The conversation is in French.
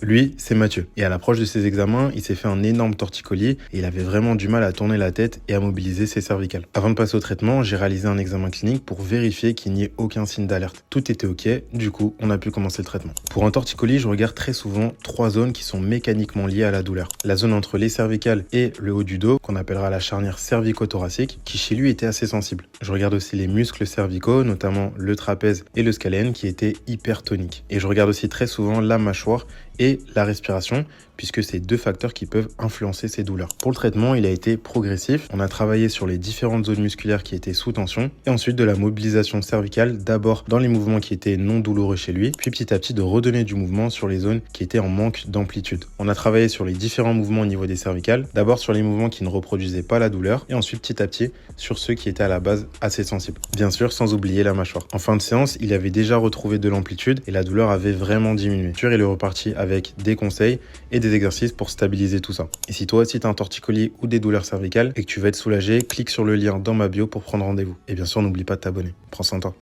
Lui, c'est Mathieu. Et à l'approche de ses examens, il s'est fait un énorme torticolis et il avait vraiment du mal à tourner la tête et à mobiliser ses cervicales. Avant de passer au traitement, j'ai réalisé un examen clinique pour vérifier qu'il n'y ait aucun signe d'alerte. Tout était ok, du coup, on a pu commencer le traitement. Pour un torticolis, je regarde très souvent 3 zones qui sont mécaniquement liées à la douleur. La zone entre les cervicales et le haut du dos, qu'on appellera la charnière cervico-thoracique, qui chez lui était assez sensible. Je regarde aussi les muscles cervicaux, notamment le trapèze et le scalène, qui étaient hyper toniques. Et je regarde aussi très souvent la mâchoire et la respiration, puisque c'est 2 facteurs qui peuvent influencer ces douleurs. Pour le traitement, il a été progressif. On a travaillé sur les différentes zones musculaires qui étaient sous tension, et ensuite de la mobilisation cervicale, d'abord dans les mouvements qui étaient non douloureux chez lui, puis petit à petit de redonner du mouvement sur les zones qui étaient en manque d'amplitude. On a travaillé sur les différents mouvements au niveau des cervicales, d'abord sur les mouvements qui ne reproduisaient pas la douleur, et ensuite petit à petit sur ceux qui étaient à la base assez sensibles. Bien sûr, sans oublier la mâchoire. En fin de séance, il avait déjà retrouvé de l'amplitude, et la douleur avait vraiment diminué. Il est reparti avec des conseils et des exercices pour stabiliser tout ça. Et si toi aussi tu as un torticolis ou des douleurs cervicales et que tu veux être soulagé, clique sur le lien dans ma bio pour prendre rendez-vous. Et bien sûr, n'oublie pas de t'abonner. Prends soin de toi.